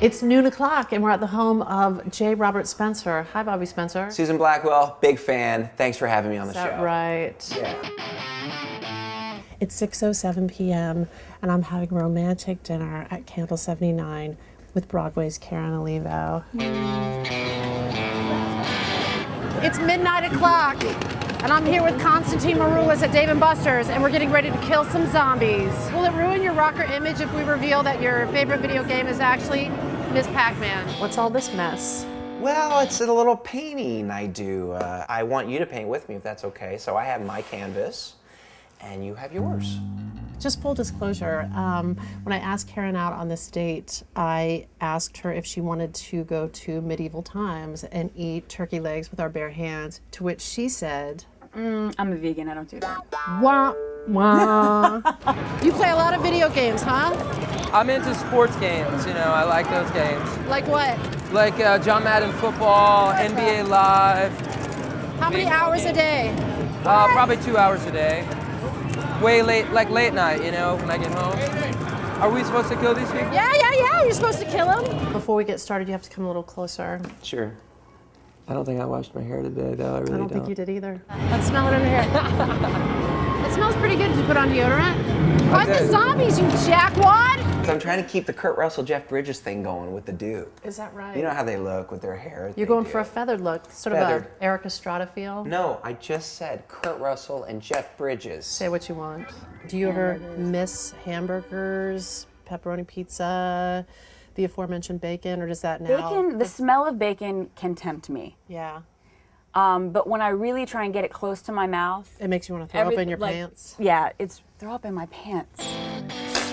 It's noon o'clock and we're at the home of J. Robert Spencer. Hi, Bobby Spencer. Susan Blackwell, big fan. Thanks for having me on the show. Is that right? Yeah. It's 6:07 p.m. and I'm having romantic dinner at Candle 79 with Broadway's Karen Olivo. It's midnight o'clock and I'm here with Constantine Maroulis at Dave & Buster's and we're getting ready to kill some zombies. Will it ruin your rocker image if we reveal that your favorite video game is actually Miss Pac-Man? What's all this mess? Well, it's a little painting I do. I want you to paint with me if that's okay. So I have my canvas and you have yours. Just full disclosure, when I asked Karen out on this date, I asked her if she wanted to go to medieval times and eat turkey legs with our bare hands, to which she said, I'm a vegan, I don't do that. wah, wah. You play a lot of video games, huh? I'm into sports games, you know, I like those games. Like what? Like John Madden football, NBA Live. How many hours a day? Probably 2 hours a day. Way late, like late night, you know, when I get home. Are we supposed to kill these people? Yeah, you're supposed to kill them. Before we get started, you have to come a little closer. Sure. I don't think I washed my hair today, though. I really I don't think you did either. Let's smell it in here. It smells pretty good. Did you put on deodorant? Fight the zombies, you jackwad! So I'm trying to keep the Kurt Russell, Jeff Bridges thing going with the dude. Is that right? You know how they look with their hair? You're going for a feathered look, sort Feathered. of a Eric Estrada feel? No, I just said Kurt Russell and Jeff Bridges. Say what you want. Do you ever miss hamburgers, pepperoni pizza, the aforementioned bacon, or does that now? Bacon, the smell of bacon can tempt me. Yeah. But when I really try and get it close to my mouth, It makes you want to throw up in your pants. yeah, it's throw up in my pants.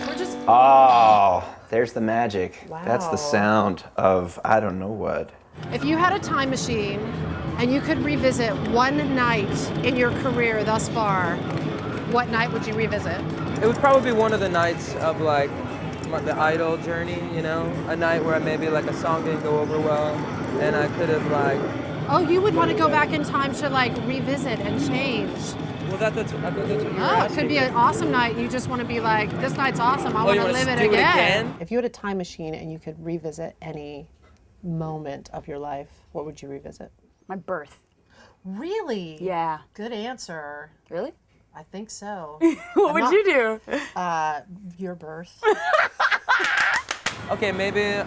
We're just Oh, there's the magic. Wow. That's the sound of I don't know what. If you had a time machine and you could revisit one night in your career thus far, what night would you revisit? It would probably be one of the nights of like the Idol journey, you know? A night where maybe like a song didn't go over well and I could have like... Oh, you would want to go back in time to like revisit and change. Well, that's what you're Oh, it asking could be me. an awesome night. You just want to be like, this night's awesome. I want you to wanna live it do it again. again? If you had a time machine and you could revisit any moment of your life, what would you revisit? My birth. Really? Yeah. Good answer. Really? I think so. What would you do? Your birth. Okay, maybe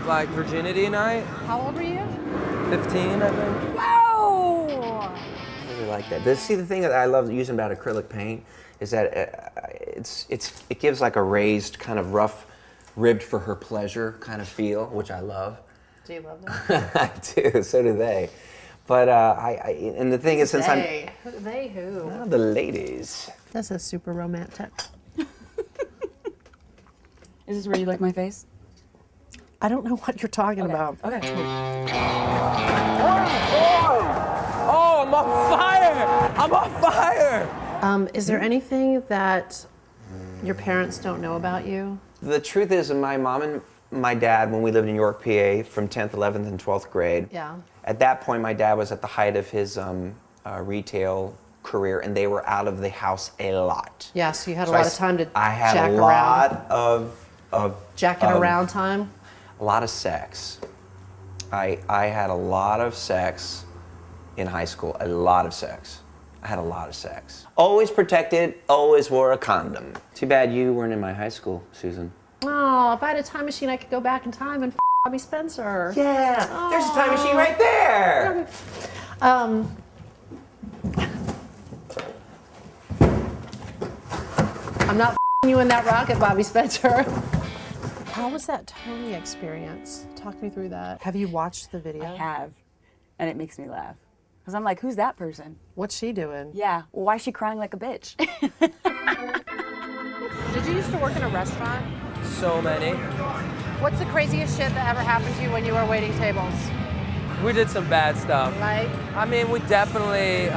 like virginity night, How old were you? 15, I think. Whoa! I really like that. See, the thing that I love using about acrylic paint is that it gives like a raised, kind of rough, ribbed for her pleasure kind of feel, which I love. Do you love that? I do. So do they. But and the thing is, since They who? I'm the ladies. This is super romantic. Is this where you lick my face? I don't know what you're talking about. Okay. Oh, I'm on fire! I'm on fire! Is there anything that your parents don't know about you? The truth is, my mom and my dad, when we lived in York, PA, from 10th, 11th, and 12th grade, Yeah. at that point, my dad was at the height of his retail career, and they were out of the house a lot. Yeah, so you had a So lot of time to I had jack a around. lot of Jacking around time? a lot of sex. I had a lot of sex in high school. A lot of sex. I had a lot of sex. Always protected. Always wore a condom. Too bad you weren't in my high school, Susan. Oh, if I had a time machine, I could go back in time and Bobby Spencer. Yeah. There's a time machine right there. I'm not you in that rocket, Bobby Spencer. How was that Tony experience? Talk me through that. Have you watched the video? I have. And it makes me laugh. Because I'm like, who's that person? What's she doing? Yeah. Well, why is she crying like a bitch? Did you used to work in a restaurant? So many. What's the craziest shit that ever happened to you when you were waiting tables? We did some bad stuff. Like, I mean, we definitely,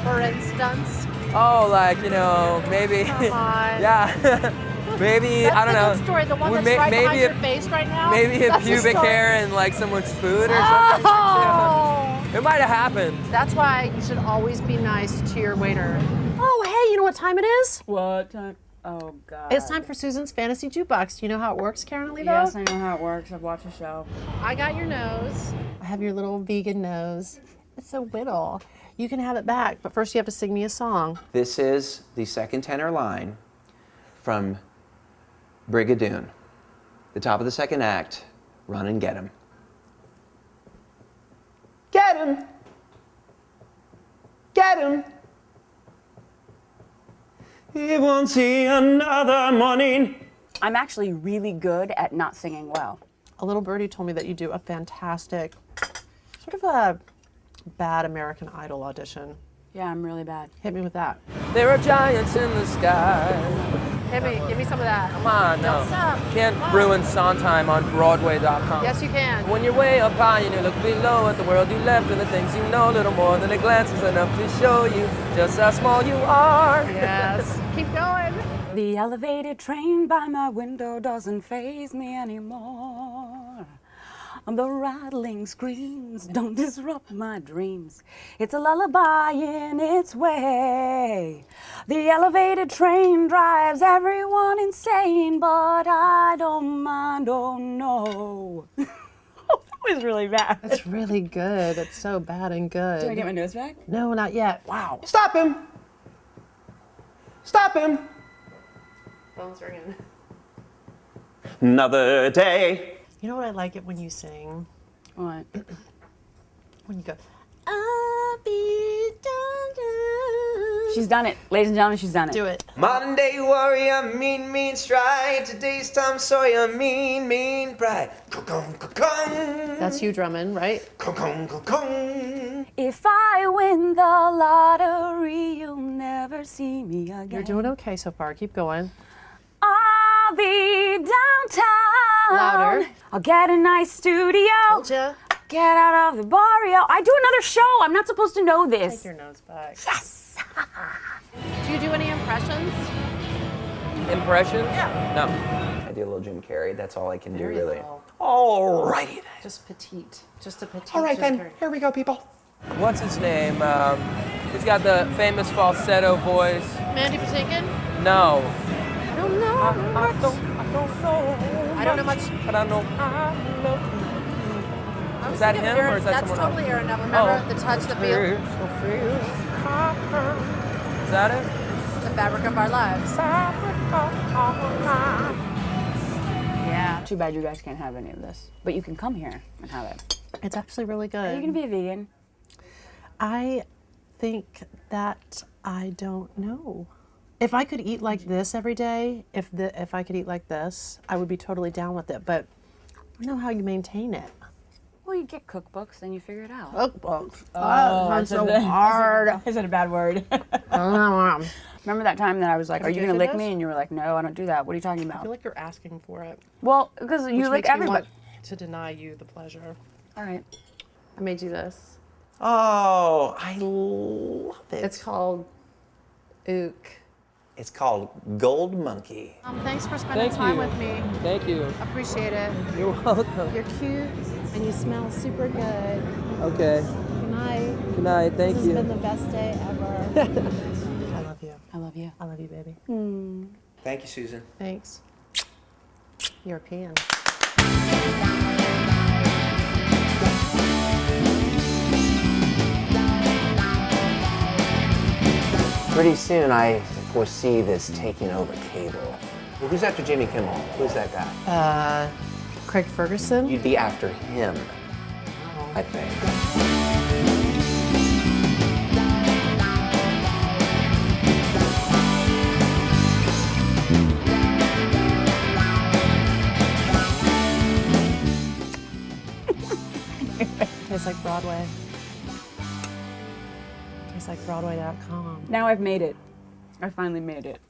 for instance? like, you know, maybe, Come on. yeah, maybe, That's I don't the know. good story, the one We that's right behind maybe your a- face right now? Maybe a That's the pubic story. hair in like someone's food or something. Oh! It might have happened. That's why you should always be nice to your waiter. Oh, hey, you know what time it is? What time? Oh, God. It's time for Susan's Fantasy Jukebox. Do you know how it works, Karen Olivo? Yes, I know how it works. I've watched the show. I got your nose. I have your little vegan nose. It's so little. You can have it back, but first you have to sing me a song. This is the second tenor line from Brigadoon. The top of the second act, Run and Get 'Em. Get 'em! Get 'em! He won't see another morning. I'm actually really good at not singing well. A little birdie told me that you do a fantastic, sort of a bad American Idol audition. Yeah, I'm really bad. Hit me with that. There are giants in the sky. Hit me. Give me some of that. Come on, no. What's up? Can't Come on. ruin Sondheim on Broadway.com. Yes, you can. When you're way up high and you look below at the world you left and the things you know, a little more than a glance is enough to show you just how small you are. Yes. Keep going. The elevated train by my window doesn't faze me anymore. The rattling screams don't disrupt my dreams. It's a lullaby in its way. The elevated train drives everyone insane, but I don't mind, oh no. Oh, that was really bad. It's really good. It's so bad and good. Do I get my nose back? No, not yet. Wow. Stop him! Stop him! Phone's ringing. Another day. You know what I like it when you sing? What? When you go, I'll be done. She's done it. Ladies and gentlemen, she's done it. Do it. Modern day warrior, mean, mean stride. Today's Tom Sawyer, mean, mean pride. That's you drumming, right? If I win the lottery, you'll never see me again. You're doing okay so far. Keep going. I'll be downtown. Louder. I'll get a nice studio. Told ya. Get out of the barrio. I do another show. I'm not supposed to know Take this. your nose back. Yes. Do you do any impressions? Impressions? Yeah. No. I do a little Jim Carrey. That's all I can do, There you really. go. Alrighty then. Just petite. Just a petite. All right Jim then. Carrey. Here we go, people. What's his name? He's got the famous falsetto voice. Mandy Patinkin? No. I don't know. I don't know. I don't know much. But I know I love you. I was Is that thinking him, or is that that's someone totally else? Aaron Neville. Remember Oh. the touch, the feel, Is that it? the fabric of our lives. Yeah. Too bad you guys can't have any of this. But you can come here and have it. It's actually really good. Are you going to be a vegan? I think that I don't know. If I could eat like this every day, if I could eat like this, I would be totally down with it. But I don't know how you maintain it. Well, you get cookbooks and you figure it out. Cookbooks. That's so hard. I said a bad word. I Remember that time that I was like, Can I are you do going to for lick this? me? And you were like, no, I don't do that. What are you talking about? feel like you're asking for it. Well, because you Which lick makes me everybody. want to deny you the pleasure. All right. I made you this. Oh, I love it. It's called Ook. It's called Gold Monkey. Thanks for spending time with me. Thank you. Appreciate it. You're welcome. You're cute and you smell super good. Okay. Good night. Good night. Thank This you. has been the best day ever. I love you. I love you. I love you, baby. Thank you, Susan. Thanks. European. Pretty soon, I foresee this taking over cable. Well, who's after Jimmy Kimmel? Who's that guy? Craig Ferguson. You'd be after him, I think. Tastes like Broadway. Tastes like Broadway.com. Now I've made it. I finally made it.